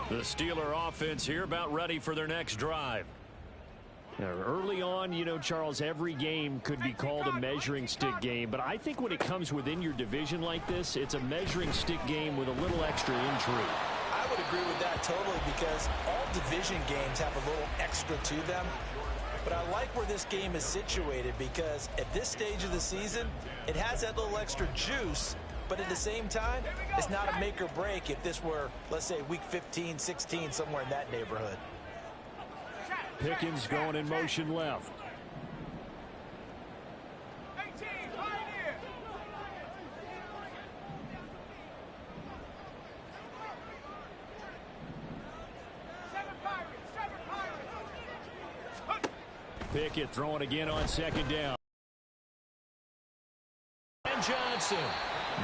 The Steeler offense here about ready for their next drive. Now, early on, you know, Charles, every game could be called a measuring stick game, but I think when it comes within your division like this, it's a measuring stick game with a little extra intrigue. I would agree with that totally, because all division games have a little extra to them. But I like where this game is situated, because at this stage of the season, it has that little extra juice. But at the same time, it's not a make or break if this were, let's say, week 15, 16, somewhere in that neighborhood. Pickens going in motion left. Pickett throwing again on second down. And Johnson.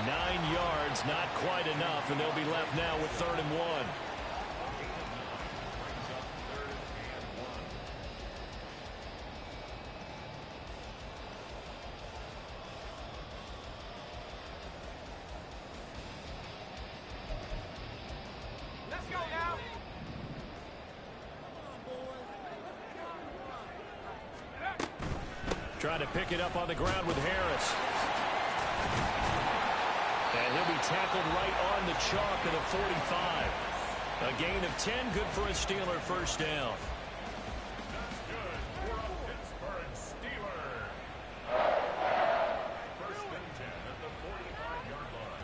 9 yards, not quite enough, and they'll be left now with 3rd and 1. Let's go now. Trying to pick it up on the ground with Harris. And he'll be tackled right on the chalk of the 45. A gain of 10, good for a Steeler first down. That's good for a Pittsburgh Steeler. First and 10 at the 45-yard line.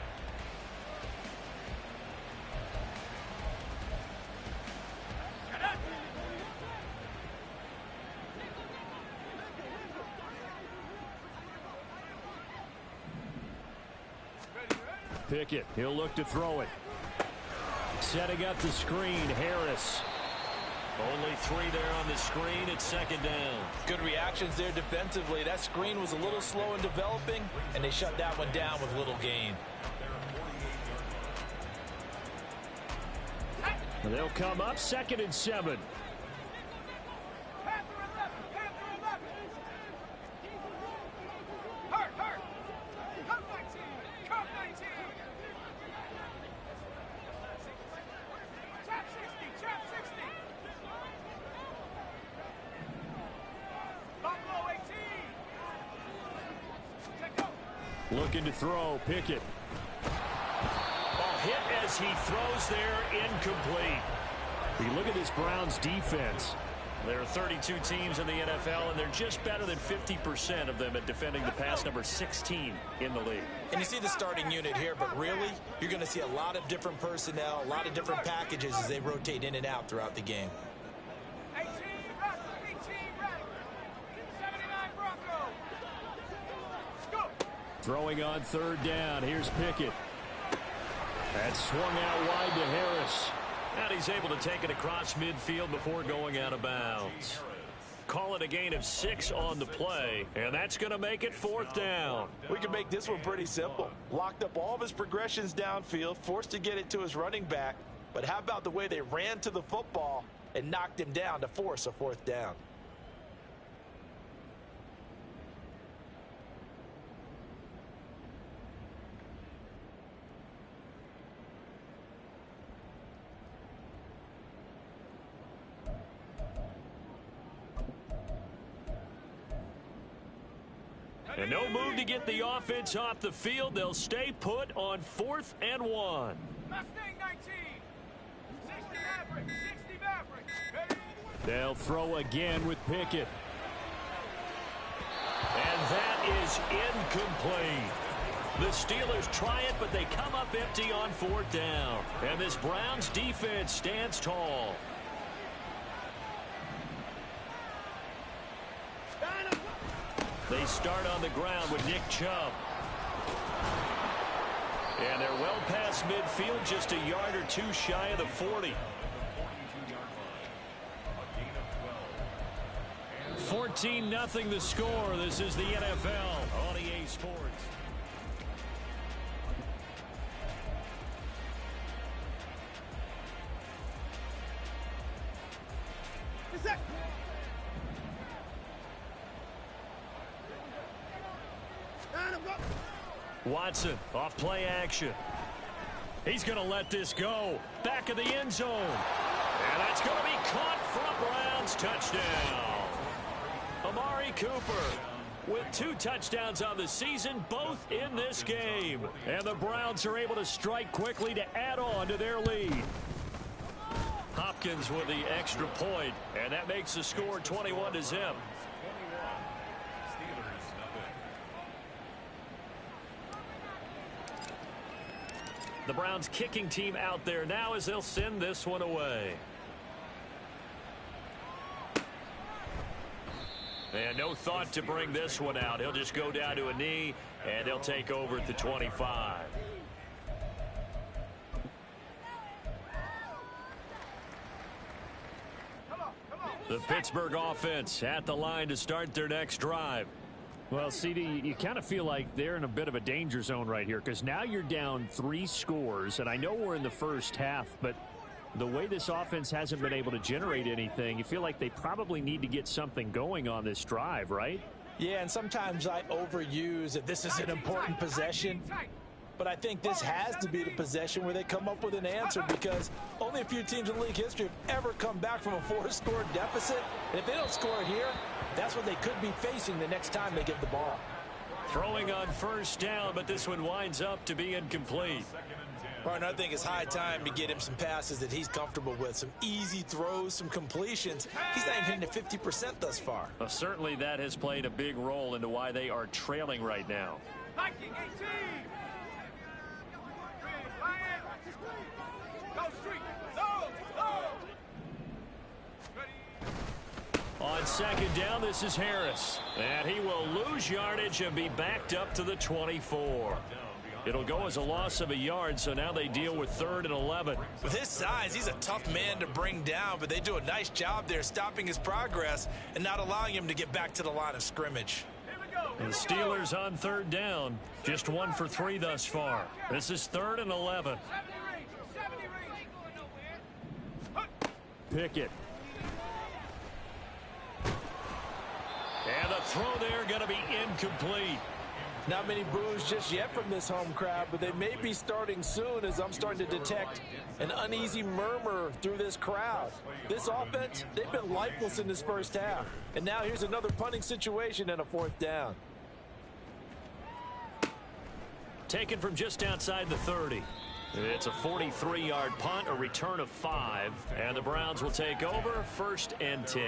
Pickett, he'll look to throw it. Setting up the screen, Harris. Only 3 there on the screen. It's 2nd down. Good reactions there defensively. That screen was a little slow in developing, and they shut that one down with little gain. They'll come up 2nd and 7. Looking to throw, Pickett. Ball hit as he throws there, incomplete. You look at this Browns defense. There are 32 teams in the NFL, and they're just better than 50% of them at defending the pass, number 16 in the league. And you see the starting unit here, but really, you're going to see a lot of different personnel, a lot of different packages as they rotate in and out throughout the game. Throwing on 3rd down. Here's Pickett. That's swung out wide to Harris. And he's able to take it across midfield before going out of bounds. Call it a gain of 6 on the play, and that's going to make it 4th down. We can make this one pretty simple. Locked up all of his progressions downfield, forced to get it to his running back. But how about the way they ran to the football and knocked him down to force a 4th down? And no move to get the offense off the field. They'll stay put on 4th and 1. Mustang 19. 60 Mavericks. 60 Mavericks. Ready? They'll throw again with Pickett. And that is incomplete. The Steelers try it, but they come up empty on 4th down. And this Browns defense stands tall. They start on the ground with Nick Chubb. And they're well past midfield, just a yard or 2 shy of the 40. 14-0 the score. This is the NFL on EA Sports. Watson off play action. He's going to let this go. Back of the end zone. And that's going to be caught for a Browns touchdown. Amari Cooper with 2 touchdowns on the season, both in this game. And the Browns are able to strike quickly to add on to their lead. Hopkins with the extra point, and that makes the score 21-0. The Browns kicking team out there now as they'll send this one away. And no thought to bring this one out. He'll just go down to a knee, and they'll take over at the 25. The Pittsburgh offense at the line to start their next drive. Well, CD, you kind of feel like they're in a bit of a danger zone right here because now you're down 3 scores, and I know we're in the first half, but the way this offense hasn't been able to generate anything, you feel like they probably need to get something going on this drive, right? Yeah, and sometimes I overuse that this is an important possession, but I think this has to be the possession where they come up with an answer because only a few teams in league history have ever come back from a 4-score deficit. And if they don't score here, that's what they could be facing the next time they get the ball. Throwing on first down, but this one winds up to be incomplete. Right, I think it's high time to get him some passes that he's comfortable with, some easy throws, some completions. He's not even hitting at 50% thus far. Well, certainly that has played a big role into why they are trailing right now. Viking 18. Go street. Go. On second down, this is Harris. And he will lose yardage and be backed up to the 24. It'll go as a loss of a yard, so now they deal with 3rd and 11. With his size, he's a tough man to bring down, but they do a nice job there stopping his progress and not allowing him to get back to the line of scrimmage. The Steelers on 3rd down, just 1 for 3 thus far. This is 3rd and 11. Pickett. And the throw there going to be incomplete. Not many boos just yet from this home crowd, but they may be starting soon as I'm starting to detect an uneasy murmur through this crowd. This offense, they've been lifeless in this first half. And now here's another punting situation and a 4th down. Taken from just outside the 30. It's a 43-yard punt, a return of 5, and the Browns will take over 1st and 10.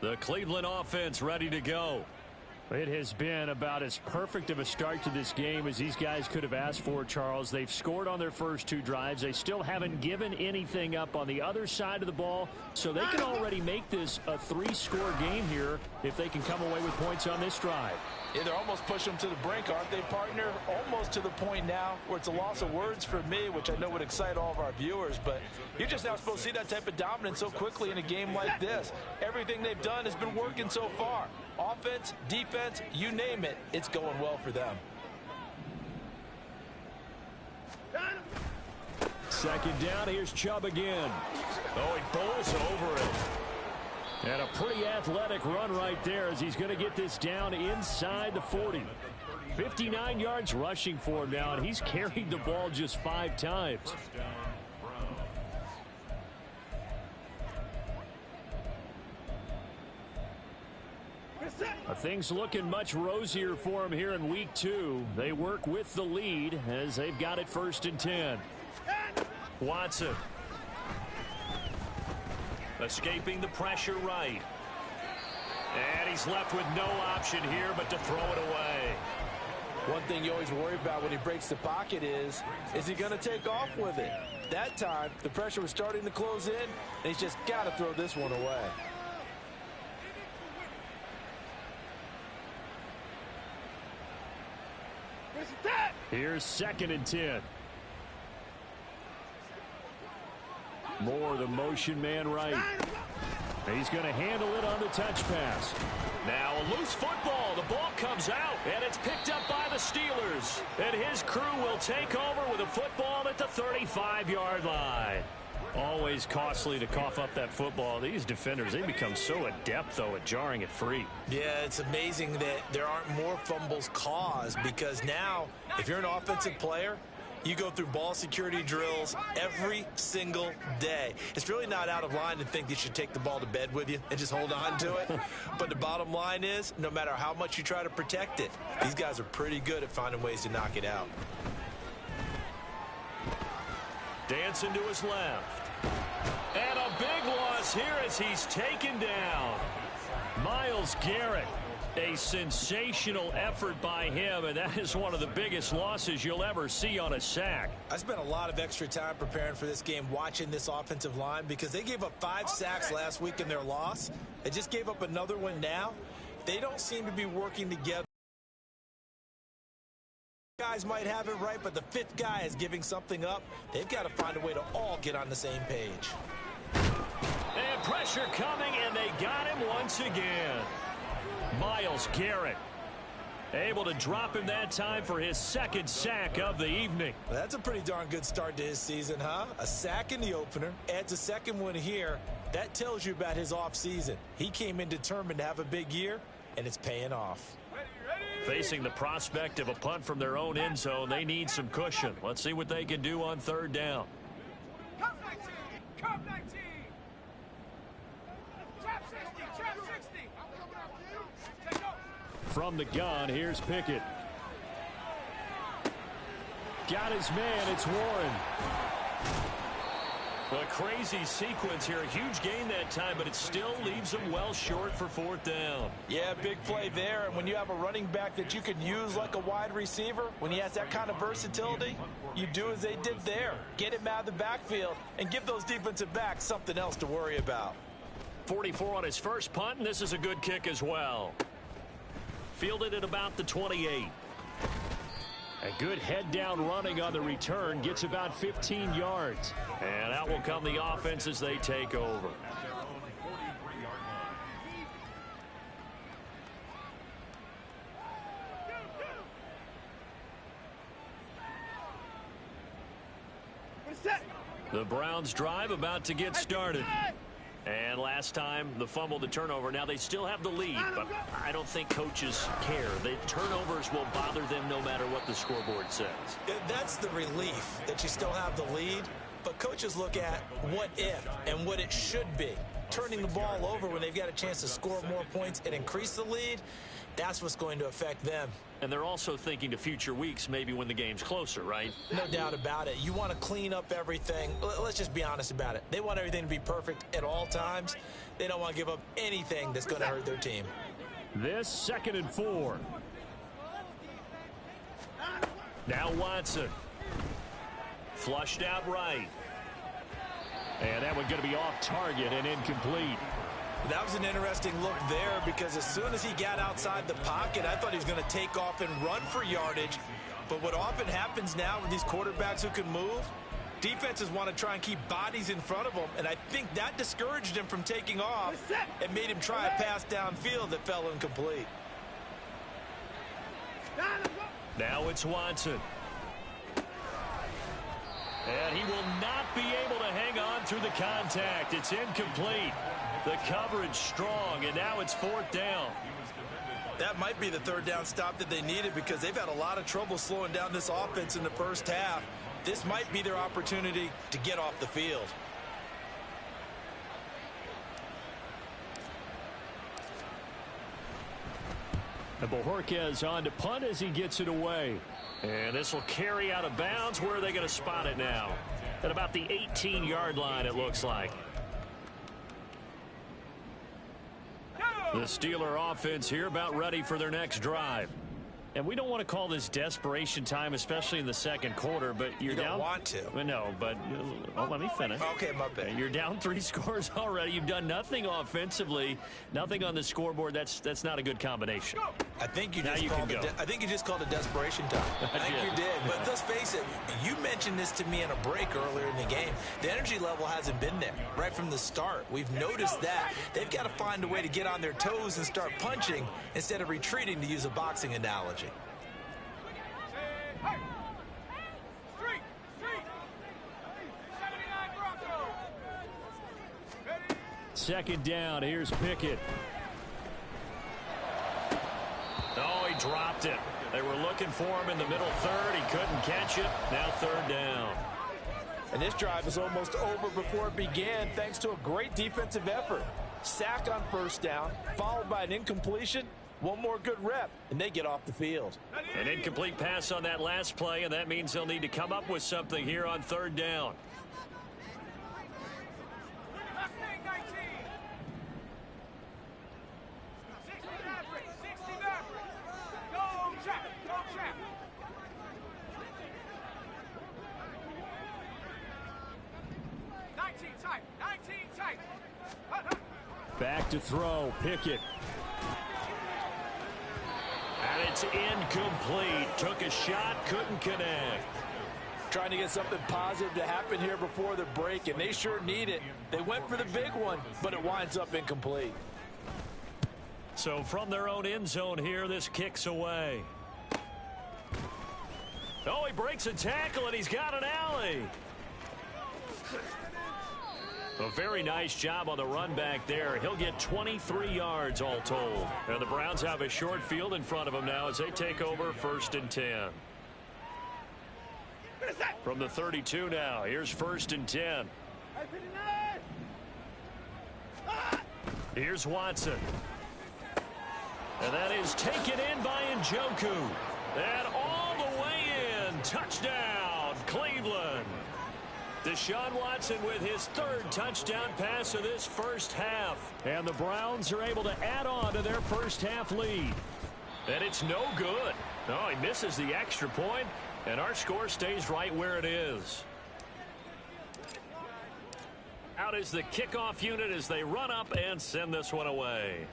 The Cleveland offense ready to go. It has been about as perfect of a start to this game as these guys could have asked for, Charles. They've scored on their first 2 drives. They still haven't given anything up on the other side of the ball, so they can already make this a 3-score game here if they can come away with points on this drive. Yeah, they're almost pushing them to the brink, aren't they, partner? Almost to the point now where it's a loss of words for me, which I know would excite all of our viewers, but you're just not supposed to see that type of dominance so quickly in a game like this. Everything they've done has been working so far. Offense, defense, you name it, it's going well for them. Second down, here's Chubb again. Oh, he bowls over it. And a pretty athletic run right there as he's going to get this down inside the 40. 59 yards rushing for him now, and he's carried the ball just 5 times. Things looking much rosier for him here in week 2. They work with the lead as they've got it 1st and 10. Watson. Escaping the pressure right. And he's left with no option here but to throw it away. One thing you always worry about when he breaks the pocket is he going to take off with it? That time, the pressure was starting to close in, and he's just got to throw this one away. Here's 2nd and 10. More the motion man right. He's going to handle it on the touch pass. Now a loose football. The ball comes out, and it's picked up by the Steelers. And his crew will take over with a football at the 35-yard line. Always costly to cough up that football. These defenders, they become so adept, though, at jarring it free. Yeah, it's amazing that there aren't more fumbles caused, because now, if you're an offensive player, you go through ball security drills every single day. It's really not out of line to think you should take the ball to bed with you and just hold on to it. But the bottom line is, no matter how much you try to protect it, these guys are pretty good at finding ways to knock it out. Dancing to his left. And a big loss here as he's taken down. Myles Garrett. A sensational effort by him, and that is one of the biggest losses you'll ever see on a sack. I spent a lot of extra time preparing for this game watching this offensive line because they gave up 5 sacks last week in their loss. They just gave up another one now. They don't seem to be working together. Guys might have it right, but the 5th guy is giving something up. They've got to find a way to all get on the same page. And pressure coming, and they got him once again. Myles Garrett able to drop him that time for his 2nd sack of the evening. Well, that's a pretty darn good start to his season, huh? A sack in the opener, adds a 2nd one here. That tells you about his offseason. He came in determined to have a big year, and it's paying off. Facing the prospect of a punt from their own end zone, they need some cushion. Let's see what they can do on 3rd down. Come 19! Come 19! Trap 60! Trap 60! Take off! From the gun, here's Pickett. Got his man, it's Warren. A crazy sequence here. A huge gain that time, but it still leaves them well short for 4th down. Yeah, big play there. And when you have a running back that you can use like a wide receiver, when he has that kind of versatility, you do as they did there. Get him out of the backfield and give those defensive backs something else to worry about. 44 on his first punt, and this is a good kick as well. Fielded at about the 28. A good head-down running on the return, gets about 15 yards. And out will come the offense as they take over. The Browns drive about to get started. And last time, the fumble to turnover. Now, they still have the lead, but I don't think coaches care. The turnovers will bother them no matter what the scoreboard says. That's the relief that you still have the lead. But coaches look at what if and what it should be. Turning the ball over when they've got a chance to score more points and increase the lead, that's what's going to affect them. And they're also thinking to future weeks, maybe when the game's closer, right? No doubt about it. You want to clean up everything. Let's just be honest about it. They want everything to be perfect at all times. They don't want to give up anything that's going to hurt their team. This 2nd and 4. Now Watson. Flushed out right. And that one going to be off target and incomplete. That was an interesting look there because as soon as he got outside the pocket, I thought he was going to take off and run for yardage. But what often happens now with these quarterbacks who can move, defenses want to try and keep bodies in front of them, and I think that discouraged him from taking off and made him try a pass downfield that fell incomplete. Now it's Watson. And he will not be able to hang on through the contact. It's incomplete. The coverage strong, and now it's 4th down. That might be the 3rd down stop that they needed because they've had a lot of trouble slowing down this offense in the first half. This might be their opportunity to get off the field. And Bojorquez on to punt as he gets it away. And this will carry out of bounds. Where are they going to spot it now? At about the 18-yard line, it looks like. The Steeler offense here about ready for their next drive. And we don't want to call this desperation time, especially in the 2nd quarter, but you're down. You don't want to. No, but let me finish. Okay, my bad. You're down 3 scores already. You've done nothing offensively, nothing on the scoreboard. That's not a good combination. Go! I think you Now just you called can go. I think you just called it desperation time. I think you did. But let's face it, you mentioned this to me in a break earlier in the game. The energy level hasn't been there right from the start. We've noticed that. They've got to find a way to get on their toes and start punching instead of retreating, to use a boxing analogy. Hey! Street! Street! 79 Broncos! Ready? Second down. Here's Pickett. Oh, he dropped it. They were looking for him in the middle third. He couldn't catch it. Now third down. And this drive is almost over before it began thanks to a great defensive effort. Sack on first down, followed by an incompletion. One more good rep, and they get off the field. An incomplete pass on that last play, and that means they'll need to come up with something here on third down. Mustang 19! 60 Maverick! 60 Maverick! Go, Jack! Go, Jack! Tight! 19 tight! Back to throw. Pickett. And it's incomplete. Took a shot, couldn't connect. Trying to get something positive to happen here before the break, and they sure need it. They went for the big one, but it winds up incomplete. So from their own end zone here, this kicks away. Oh, he breaks a tackle, and he's got an alley. A very nice job on the run back there. He'll get 23 yards all told. And the Browns have a short field in front of them now as they take over 1st and 10. From the 32 now, here's 1st and 10. Here's Watson. And that is taken in by Njoku. And all the way in. Touchdown, Cleveland. Deshaun Watson with his 3rd touchdown pass of this first half. And the Browns are able to add on to their first half lead. And it's no good. No, he misses the extra point, and our score stays right where it is. Out is the kickoff unit as they run up and send this one away.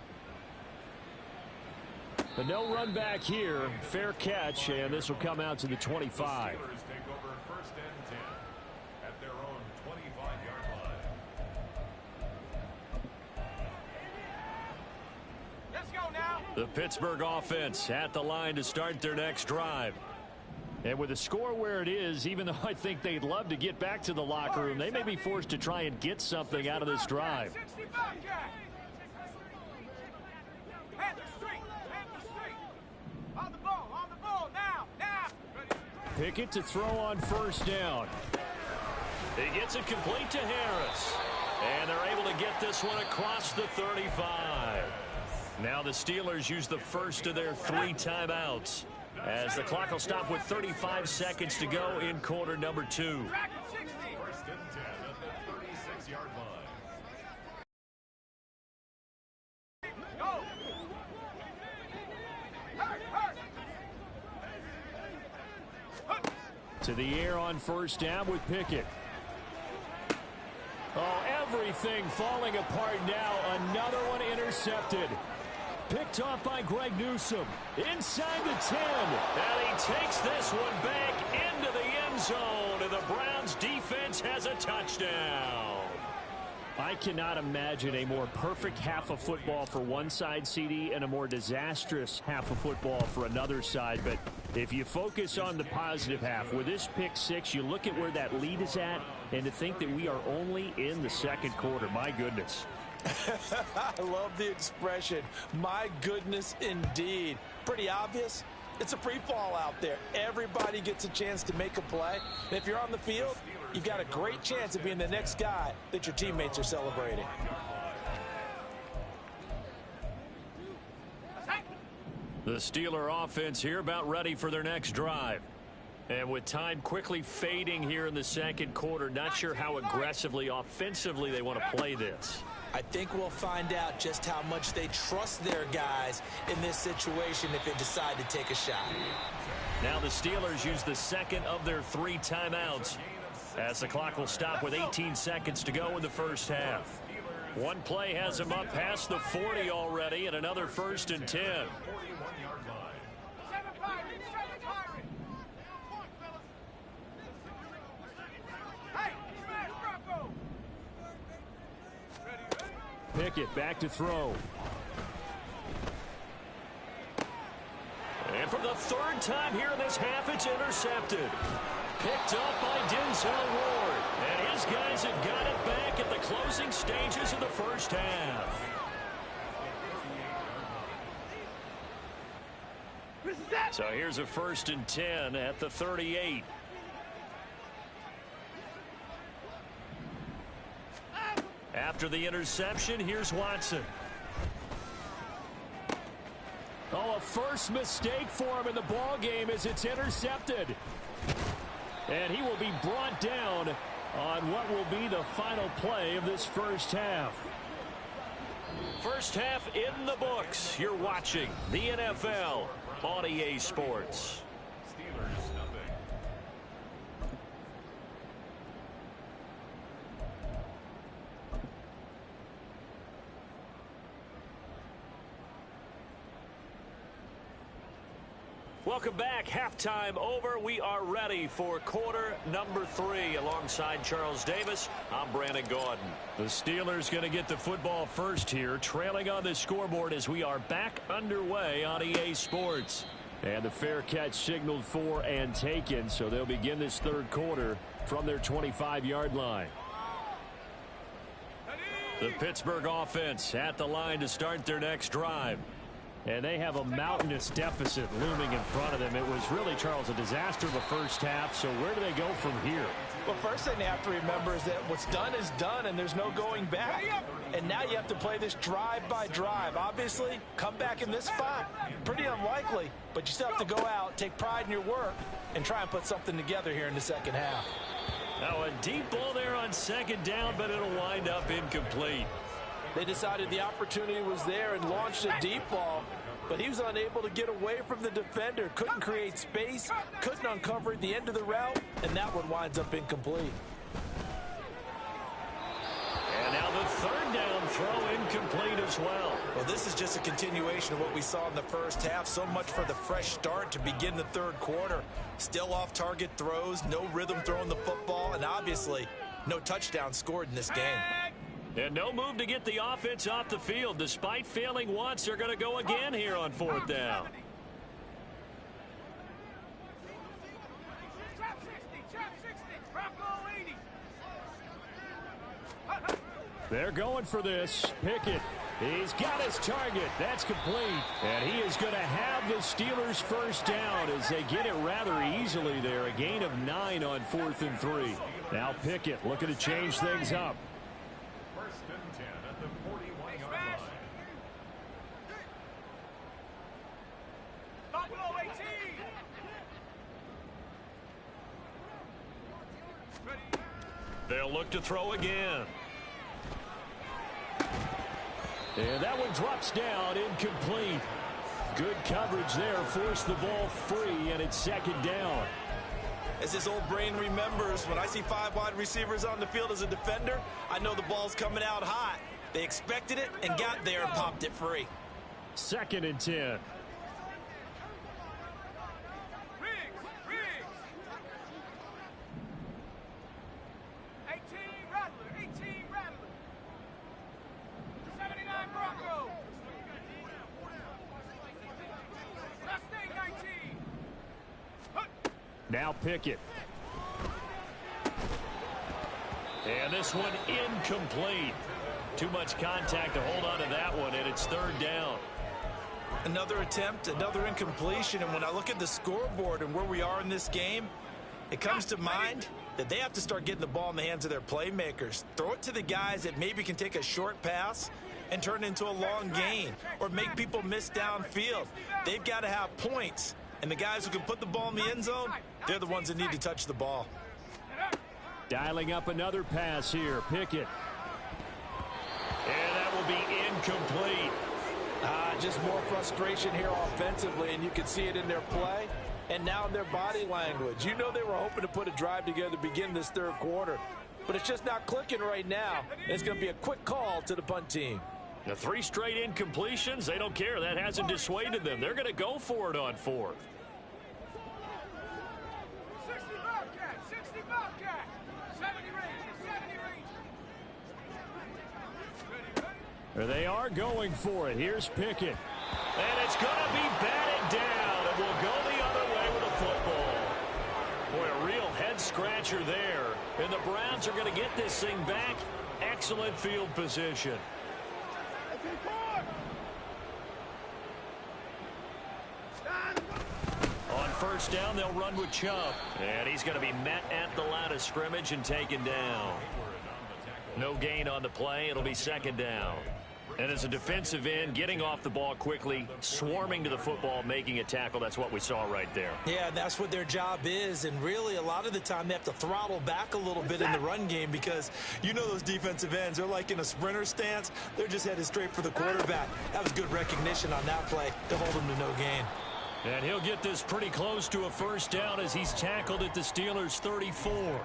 But no run back here. Fair catch, and this will come out to the 25. Take over 1st and 10 at their own 25-yard line. Let's go now! The Pittsburgh offense at the line to start their next drive. And with the score where it is, even though I think they'd love to get back to the locker room, they may be forced to try and get something out of this drive. 60 Bobcat! Hand the street! Hand the street! On the ball, now! Ready? Pickett to throw on first down. He gets it complete to Harris. And they're able to get this one across the 35. Now the Steelers use the first of their 3 timeouts, as the clock will stop with 35 seconds to go in quarter number 2. 1st and 10 at the 36-yard line. Go! To the air on first down with Pickett. Oh, everything falling apart now. Another one intercepted. Picked off by Greg Newsome. Inside the 10. And he takes this one back into the end zone. And the Browns defense has a touchdown. I cannot imagine a more perfect half of football for one side, CD, and a more disastrous half of football for another side. But if you focus on the positive half, with this pick 6, you look at where that lead is at, and to think that we are only in the second quarter. My goodness. I love the expression. My goodness, indeed. Pretty obvious. It's a free fall out there. Everybody gets a chance to make a play. And if you're on the field, you've got a great chance of being the next guy that your teammates are celebrating. The Steeler offense here about ready for their next drive. And with time quickly fading here in the second quarter, not sure how aggressively, offensively they want to play this. I think we'll find out just how much they trust their guys in this situation if they decide to take a shot. Now the Steelers use the second of their 3 timeouts, as the clock will stop with 18 seconds to go in the first half. One play has them up past the 40 already, and another 1st and 10. 41-yard Pickett back to throw. And for the third time here in this half, it's intercepted. Picked up by Denzel Ward. And his guys have got it back at the closing stages of the first half. So here's a 1st and 10 at the 38. After the interception, here's Watson. Oh, a first mistake for him in the ball game as it's intercepted. And he will be brought down on what will be the final play of this first half. First half in the books. You're watching the NFL on EA Sports. Steelers nothing. Welcome back. Halftime over. We are ready for quarter number 3. Alongside Charles Davis, I'm Brandon Gaudin. The Steelers going to get the football first here, trailing on the scoreboard as we are back underway on EA Sports. And the fair catch signaled for and taken, so they'll begin this third quarter from their 25-yard line. The Pittsburgh offense at the line to start their next drive. And they have a mountainous deficit looming in front of them. It was really, Charles, a disaster the first half. So where do they go from here? Well, first thing they have to remember is that what's done is done, and there's no going back. And now you have to play this drive by drive. Obviously, come back in this spot, pretty unlikely. But you still have to go out, take pride in your work, and try and put something together here in the second half. Now a deep ball there on second down, but it'll wind up incomplete. They decided the opportunity was there and launched a deep ball, but he was unable to get away from the defender, couldn't create space, couldn't uncover the end of the route, and that one winds up incomplete. And now the third down throw incomplete as well. Well, this is just a continuation of what we saw in the first half. So much for the fresh start to begin the third quarter. Still off-target throws, no rhythm throwing the football, and obviously no touchdown scored in this game. And no move to get the offense off the field. Despite failing once, they're going to go again here on 4th down. They're going for this. Pickett, he's got his target. That's complete. And he is going to have the Steelers first down as they get it rather easily there. A gain of 9 on 4th and 3. Now Pickett looking to change things up. 1st and 10 at the 41-yard line. Buffalo 18. They'll look to throw again. And that one drops down, incomplete. Good coverage there, forced the ball free, and it's second down. As his old brain remembers, when I see 5 wide receivers on the field as a defender, I know the ball's coming out hot. They expected it and got there and popped it free. 2nd and 10. Riggs. 18 Rattler. 79 Broncos. Mustang 19. Now Pickett. And this one incomplete. Too much contact to hold on to that one, and it's 3rd down. Another attempt, another incompletion, and when I look at the scoreboard and where we are in this game, it comes to mind that they have to start getting the ball in the hands of their playmakers. Throw it to the guys that maybe can take a short pass and turn it into a long gain or make people miss downfield. They've got to have points, and the guys who can put the ball in the end zone, they're the ones that need to touch the ball. Dialing up another pass here. Pickett. And that will be incomplete. Just more frustration here offensively, and you can see it in their play and now in their body language. You know they were hoping to put a drive together to begin this third quarter, but it's just not clicking right now. It's going to be a quick call to the punt team. The 3 straight incompletions, they don't care. That hasn't dissuaded them. They're going to go for it on 4th. 60 Bobcat. 70 range. They are going for it. Here's Pickett. And it's going to be batted down. It will go the other way with a football. Boy, a real head-scratcher there. And the Browns are going to get this thing back. Excellent field position. On first down, they'll run with Chubb. And he's going to be met at the line of scrimmage and taken down. No gain on the play. It'll be second down. And as a defensive end, getting off the ball quickly, swarming to the football, making a tackle, that's what we saw right there. Yeah, that's what their job is. And really, a lot of the time, they have to throttle back a little bit in the run game because you know those defensive ends, they're like in a sprinter stance. They're just headed straight for the quarterback. That was good recognition on that play to hold him to no gain. And he'll get this pretty close to a first down as he's tackled at the Steelers' 34.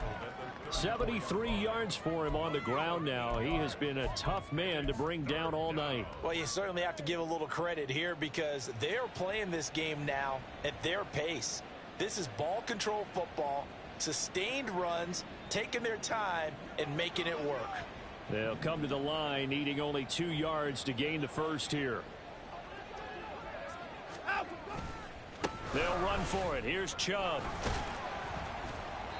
73 yards for him on the ground now. He has been a tough man to bring down all night. Well, you certainly have to give a little credit here because they're playing this game now at their pace. This is ball control football, sustained runs, taking their time, and making it work. They'll come to the line, needing only 2 yards to gain the first here. They'll run for it. Here's Chubb.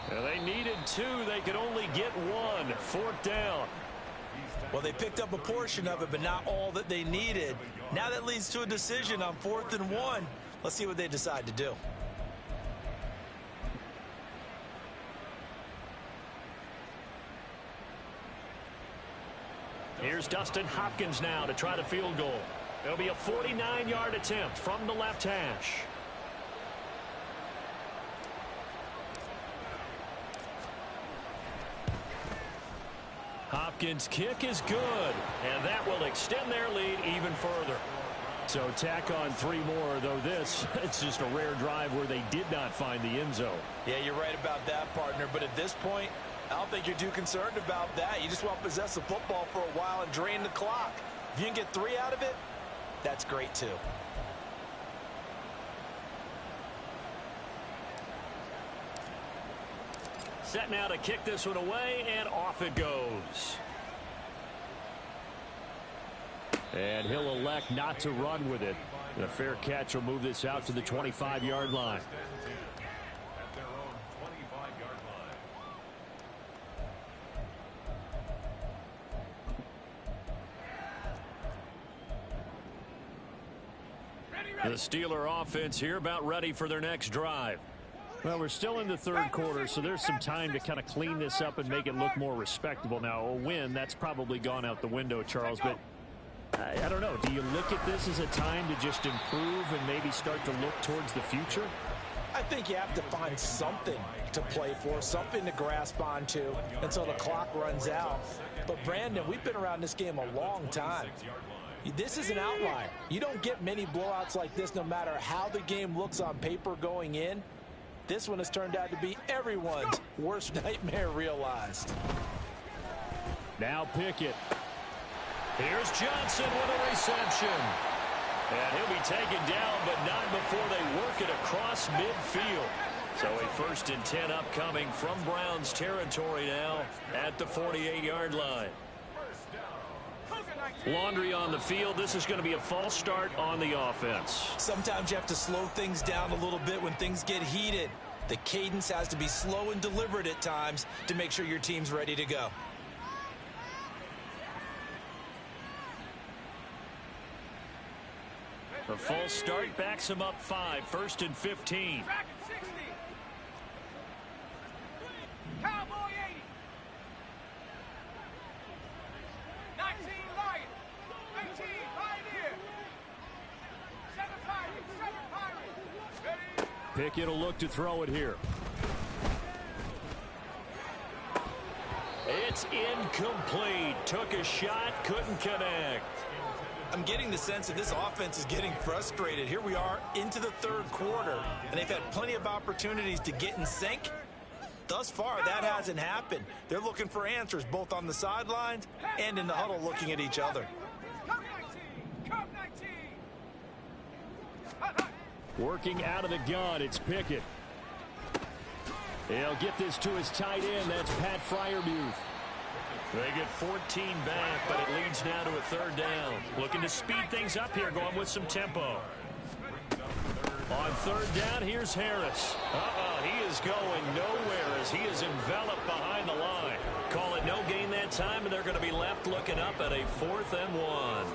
They needed 2. They could only get 1. Fourth down. Well, they picked up a portion of it, but not all that they needed. Now that leads to a decision on 4th and 1. Let's see what they decide to do. Here's Dustin Hopkins now to try the field goal. It'll be a 49-yard attempt from the left hash. Hopkins' kick is good, and that will extend their lead even further. So tack on 3 more, though this, it's just a rare drive where they did not find the end zone. Yeah, you're right about that, partner, but at this point, I don't think you're too concerned about that. You just want to possess the football for a while and drain the clock. If you can get 3 out of it, that's great too. Set now to kick this one away, and off it goes. And he'll elect not to run with it. And a fair catch will move this out to the 25-yard line. The Steeler offense here about ready for their next drive. Well, we're still in the third quarter, so there's some time to kind of clean this up and make it look more respectable. Now, a win, that's probably gone out the window, Charles, but I don't know. Do you look at this as a time to just improve and maybe start to look towards the future? I think you have to find something to play for, something to grasp onto until the clock runs out. But, Brandon, we've been around this game a long time. This is an outlier. You don't get many blowouts like this no matter how the game looks on paper going in. This one has turned out to be everyone's worst nightmare realized. Now Pickett. Here's Johnson with a reception. And he'll be taken down, but not before they work it across midfield. So a 1st and 10 upcoming from Browns territory now at the 48-yard line. Laundry on the field. This is going to be a false start on the offense. Sometimes you have to slow things down a little bit when things get heated. The cadence has to be slow and deliberate at times to make sure your team's ready to go. The false start backs him up 5. 1st and 15. Cowboy 80. 19 Lion. 18 Pioneer. 7 Pirates. 7 Pirates. Ready? Pickett will look to throw it here. It's incomplete. Took a shot, couldn't connect. I'm getting the sense that this offense is getting frustrated. Here we are into the third quarter, and they've had plenty of opportunities to get in sync. Thus far, that hasn't happened. They're looking for answers both on the sidelines and in the huddle looking at each other. Come 19. Come 19. Working out of the gun, it's Pickett. He'll get this to his tight end. That's Pat Freiermuth. They get 14 back, but it leads now to a third down. Looking to speed things up here, going with some tempo. On third down, here's Harris. He is going nowhere as he is enveloped behind the line. Call it no gain that time, and they're going to be left looking up at a 4th and 1.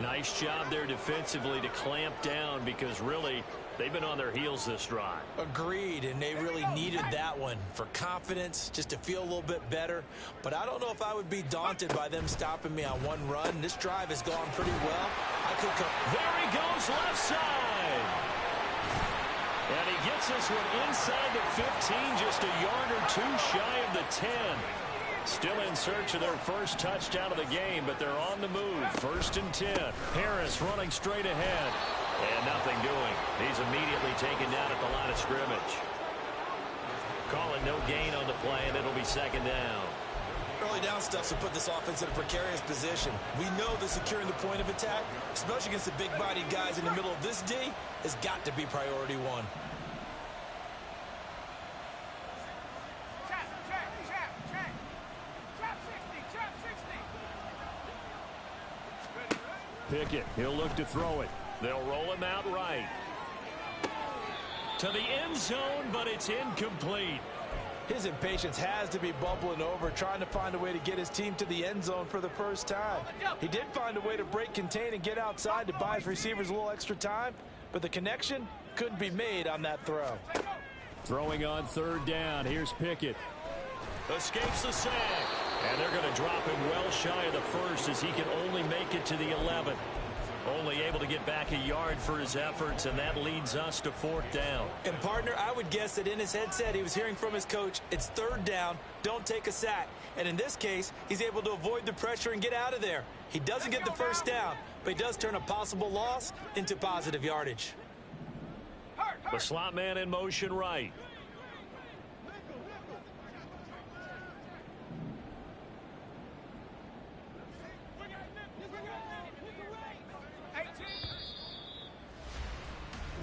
Nice job there defensively to clamp down because really they've been on their heels this drive. Agreed, and they really needed that one for confidence, just to feel a little bit better. But I don't know if I would be daunted by them stopping me on one run. This drive has gone pretty well. I could come. There he goes, left side. And he gets this one inside the 15, just a yard or two shy of the 10. Still in search of their first touchdown of the game, but they're on the move. 1st and 10. Harris running straight ahead. And nothing doing. He's immediately taken down at the line of scrimmage. Calling no gain on the play, and it'll be 2nd down. Early down stuff to put this offense in a precarious position. We know that securing the point of attack, especially against the big-bodied guys in the middle of this D, has got to be priority 1. Pickett, he'll look to throw it. They'll roll him out right. To the end zone, but it's incomplete. His impatience has to be bubbling over, trying to find a way to get his team to the end zone for the first time. He did find a way to break contain and get outside to buy his receivers a little extra time, but the connection couldn't be made on that throw. Throwing on third down. Here's Pickett. Escapes the sack. And they're going to drop him well shy of the first as he can only make it to the 11. Only able to get back a yard for his efforts, and that leads us to 4th down. And, partner, I would guess that in his headset he was hearing from his coach, it's 3rd down, don't take a sack. And in this case, he's able to avoid the pressure and get out of there. He doesn't get the first down, but he does turn a possible loss into positive yardage. The slot man in motion right.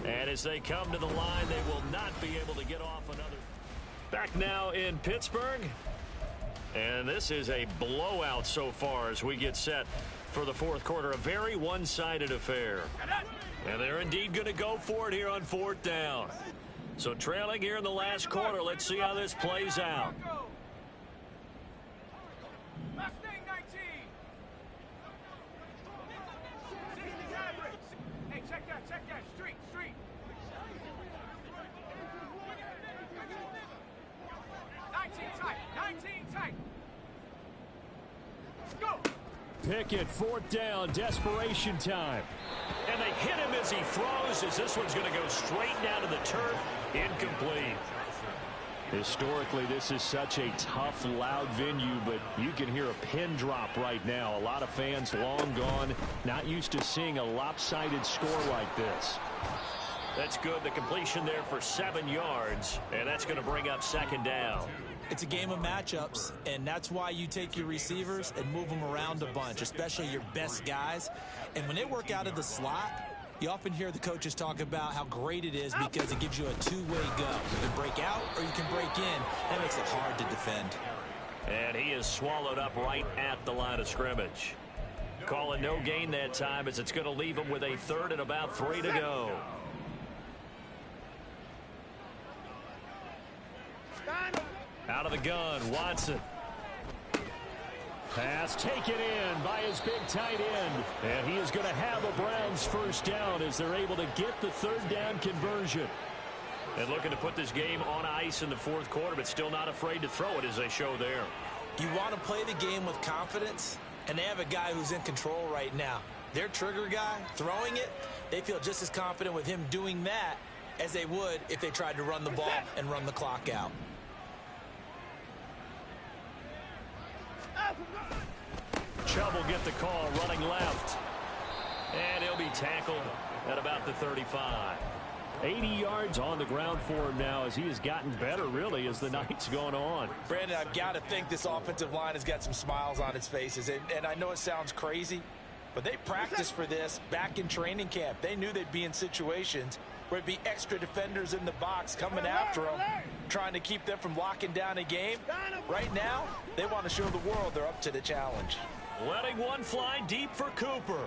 And as they come to the line, they will not be able to get off another. Back now in Pittsburgh. And this is a blowout so far as we get set for the 4th quarter. A very one-sided affair. And they're indeed going to go for it here on 4th down. So trailing here in the last quarter. Let's see how this plays out. Mustang 19. 60 average. Hey, check that. Street. 19 tight. Go. Pickett, 4th down, desperation time. And they hit him as he throws, as this one's going to go straight down to the turf. Incomplete. Historically, this is such a tough, loud venue, but you can hear a pin drop right now. A lot of fans long gone, not used to seeing a lopsided score like this. That's good. The completion there for 7 yards, and that's going to bring up 2nd down. It's a game of matchups, and that's why you take your receivers and move them around a bunch, especially your best guys. And when they work out of the slot, you often hear the coaches talk about how great it is because it gives you a two-way go. You can break out or you can break in. That makes it hard to defend. And he is swallowed up right at the line of scrimmage. Calling no gain that time as it's going to leave him with a 3rd and about 3 to go. Out of the gun, Watson. Pass taken in by his big tight end. And he is going to have a Browns first down as they're able to get the 3rd down conversion. And looking to put this game on ice in the 4th quarter, but still not afraid to throw it as they show there. You want to play the game with confidence, and they have a guy who's in control right now. Their trigger guy, throwing it, they feel just as confident with him doing that as they would if they tried to run the ball and run the clock out. Chubb will get the call running left. And he'll be tackled at about the 35. 80 yards on the ground for him now as he has gotten better, really, as the night's going on. Brandon, I've got to think this offensive line has got some smiles on its faces. And I know it sounds crazy, but they practiced for this back in training camp. They knew they'd be in situations where it'd be extra defenders in the box coming after them. trying to keep them from locking down a game. Right now, they want to show the world they're up to the challenge. Letting one fly deep for Cooper.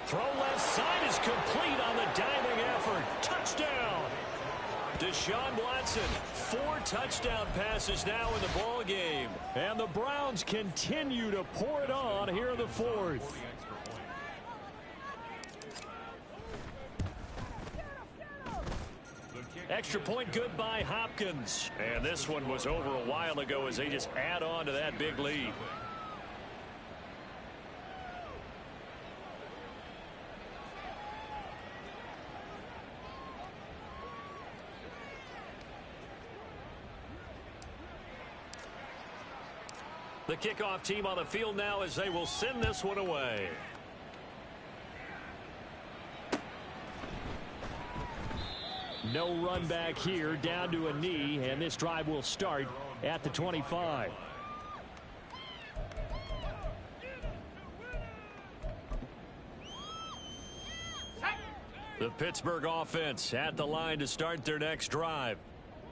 Throw left side is complete on the diving effort. Touchdown. Deshaun Watson, 4 touchdown passes now in the ball game. And the Browns continue to pour it on here in the 4th. Extra point good by Hopkins. And this one was over a while ago as they just add on to that big lead. The kickoff team on the field now as they will send this one away. No run back here, down to a knee, and this drive will start at the 25. The Pittsburgh offense at the line to start their next drive.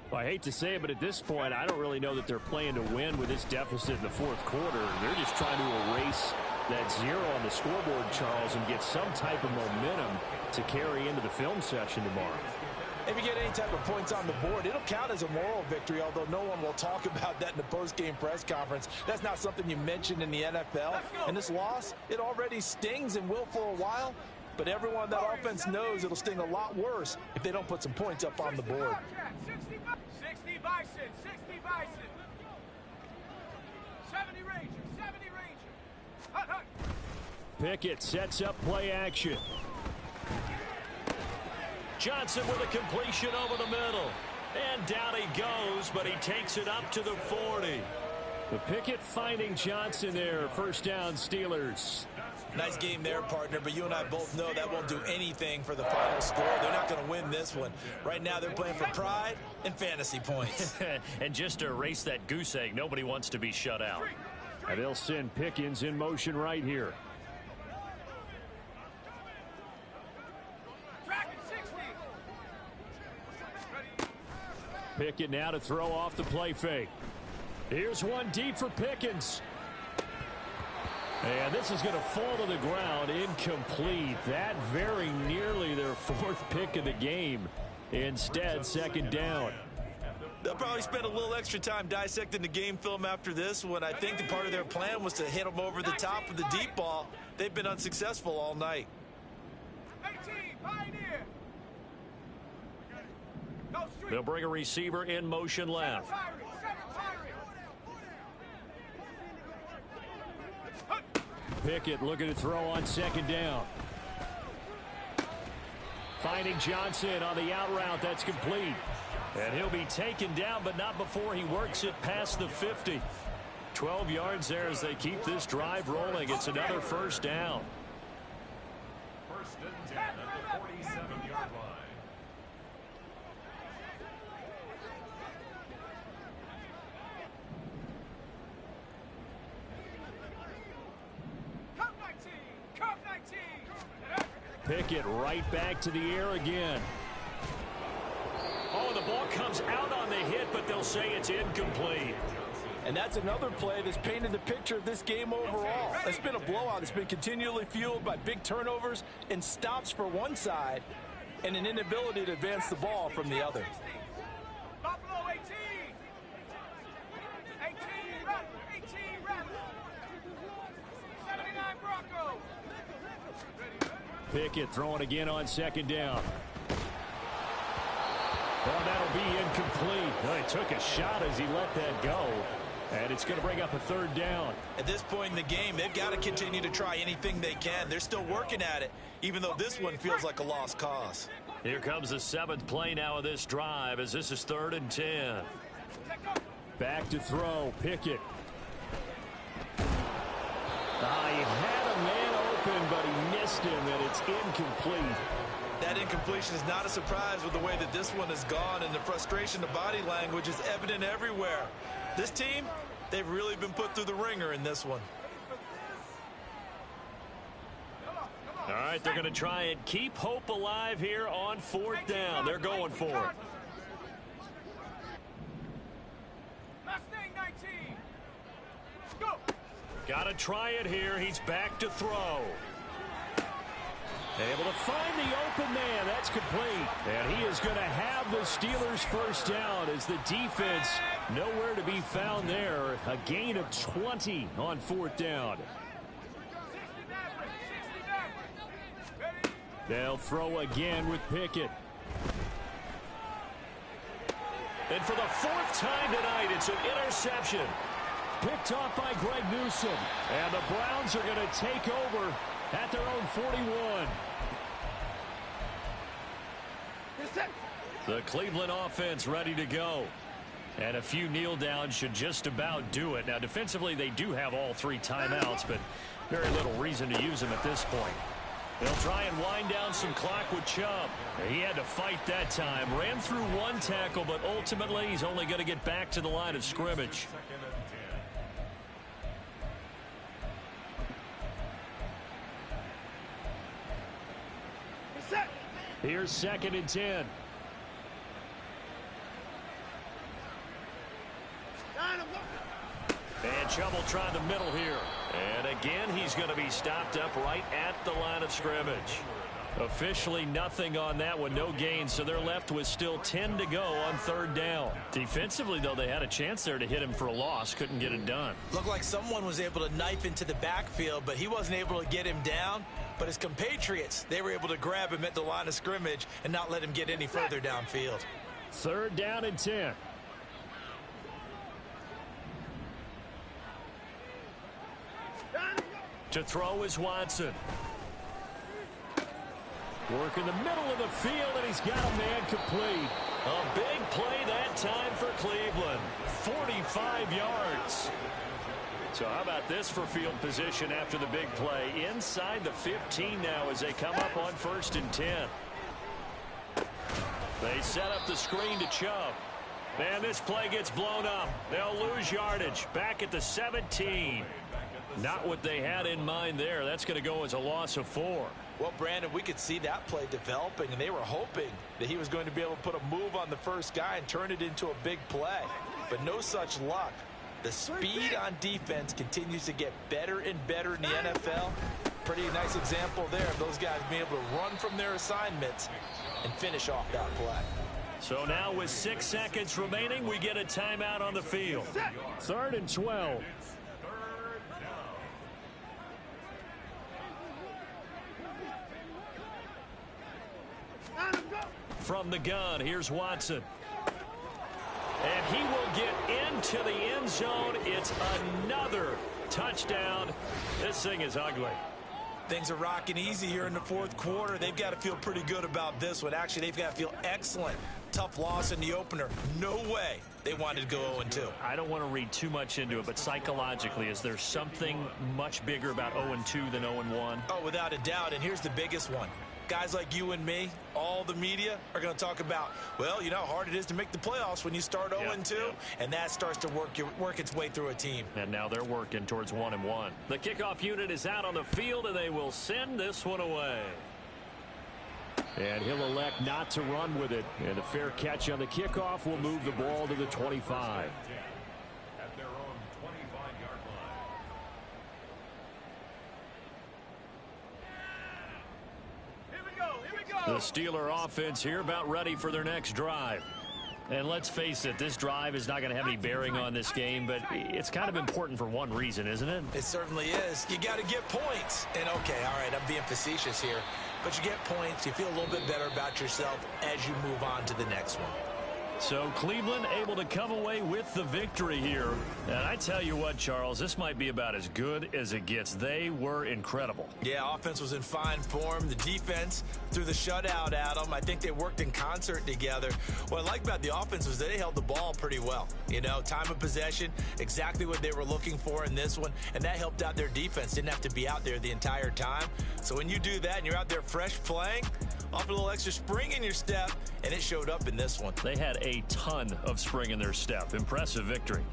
Well, I hate to say it, but at this point, I don't really know that they're playing to win with this deficit in the 4th quarter. They're just trying to erase that 0 on the scoreboard, Charles, and get some type of momentum to carry into the film session tomorrow. If you get any type of points on the board, it'll count as a moral victory, although no one will talk about that in the post-game press conference. That's not something you mentioned in the NFL. And this loss, it already stings and will for a while. But everyone on that offense knows it'll sting a lot worse if they don't put some points up on the board. 60 Bison, 60 Bison. 70 Rangers, 70 Rangers. Hut, hut. Pickett sets up play action. Johnson with a completion over the middle. And down he goes, but he takes it up to the 40. The Pickett finding Johnson there. First down, Steelers. Nice game there, partner, but you and I both know that won't do anything for the final score. They're not going to win this one. Right now, they're playing for pride and fantasy points. And just to erase that goose egg, nobody wants to be shut out. And they'll send Pickens in motion right here. Pickett now to throw off the play fake. Here's one deep for Pickens. And this is going to fall to the ground, incomplete. That very nearly their 4th pick of the game. Instead, second down. They'll probably spend a little extra time dissecting the game film after this one. I think the part of their plan was to hit them over the top of the deep ball. They've been unsuccessful all night. 18, Pioneer. Go street. They'll bring a receiver in motion left. Pickett looking to throw on second down. Finding Johnson on the out route. That's complete. And he'll be taken down, but not before he works it past the 50. 12 yards there as they keep this drive rolling. It's another first down. First and 10 at the 47-yard line. Pickett right back to the air again. Oh, the ball comes out on the hit, but they'll say it's incomplete. And that's another play that's painted the picture of this game overall. It's been a blowout. It's been continually fueled by big turnovers and stops for one side and an inability to advance the ball from the other. Buffalo 18. 18 Rattler, 18 Rattler. 79 Broncos. Pickett throwing again on second down. Well, that'll be incomplete. Well, he took a shot as he let that go. And it's going to bring up a third down. At this point in the game, they've got to continue to try anything they can. They're still working at it, even though this one feels like a lost cause. Here comes the 7th play now of this drive as this is 3rd and 10. Back to throw. Pickett. He had a man open, but he missed him, and it's incomplete. That incompletion is not a surprise with the way that this one has gone, and the frustration, the body language is evident everywhere. This team, they've really been put through the ringer in this one. All right, they're going to try and keep hope alive here on 4th down. They're going for it. Got to try it here. He's back to throw. Able to find the open man. That's complete. And he is going to have the Steelers first down as the defense nowhere to be found there. A gain of 20 on fourth down. They'll throw again with Pickett. And for the fourth time tonight, it's an interception. Picked off by Greg Newsome. And the Browns are going to take over at their own 41. The Cleveland offense ready to go. And a few kneel downs should just about do it. Now, defensively, they do have all three timeouts, but very little reason to use them at this point. They'll try and wind down some clock with Chubb. He had to fight that time. Ran through one tackle, but ultimately he's only going to get back to the line of scrimmage. Here's 2nd and 10. And Chubb will try the middle here. And again, he's going to be stopped up right at the line of scrimmage. Officially nothing on that one, no gain, so they're left with still 10 to go on 3rd down. Defensively, though, they had a chance there to hit him for a loss. Couldn't get it done. Looked like someone was able to knife into the backfield, but he wasn't able to get him down. But his compatriots, they were able to grab him at the line of scrimmage and not let him get any further downfield. 3rd down and 10. To throw is Watson. Work in the middle of the field, and he's got a man complete. A big play that time for Cleveland. 45 yards. So how about this for field position after the big play? Inside the 15 now as they come up on 1st and 10. They set up the screen to Chubb. And this play gets blown up. They'll lose yardage. Back at the 17. Not what they had in mind there. That's going to go as a loss of 4. Well, Brandon, we could see that play developing, and they were hoping that he was going to be able to put a move on the first guy and turn it into a big play. But no such luck. The speed on defense continues to get better and better in the NFL. Pretty nice example there of those guys being able to run from their assignments and finish off that play. So now with 6 seconds remaining, we get a timeout on the field. 3rd and 12. From the gun, here's Watson. And he will get into the end zone. It's another touchdown. This thing is ugly. Things are rocking easy here in the 4th quarter. They've got to feel pretty good about this one. Actually, they've got to feel excellent. Tough loss in the opener. No way they wanted to go 0-2. I don't want to read too much into it, but psychologically, is there something much bigger about 0-2 than 0-1? Oh, without a doubt, and here's the biggest one. Guys like you and me, all the media, are going to talk about, well, you know how hard it is to make the playoffs when you start 0-2, and that starts to work its way through a team. And now they're working towards 1-1. The kickoff unit is out on the field, and they will send this one away. And he'll elect not to run with it. And a fair catch on the kickoff will move the ball to the 25. At their own 25-yard line. The Steeler offense here about ready for their next drive. And let's face it, this drive is not going to have any bearing on this game, but it's kind of important for one reason, isn't it? It certainly is. You got to get points. And, okay, all right, I'm being facetious here. But you get points, you feel a little bit better about yourself as you move on to the next one. So Cleveland able to come away with the victory here. And I tell you what, Charles, this might be about as good as it gets. They were incredible. Yeah, offense was in fine form. The defense threw the shutout at them. I think they worked in concert together. What I like about the offense was they held the ball pretty well. You know, time of possession, exactly what they were looking for in this one. And that helped out their defense. Didn't have to be out there the entire time. So when you do that and you're out there fresh playing, off a little extra spring in your step, and it showed up in this one. They had a ton of spring in their step. Impressive victory.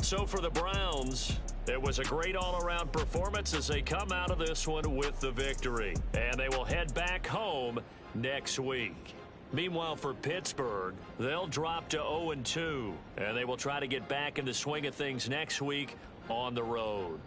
So for the Browns, it was a great all-around performance as they come out of this one with the victory. And they will head back home next week. Meanwhile, for Pittsburgh, they'll drop to 0-2, and they will try to get back in the swing of things next week on the road.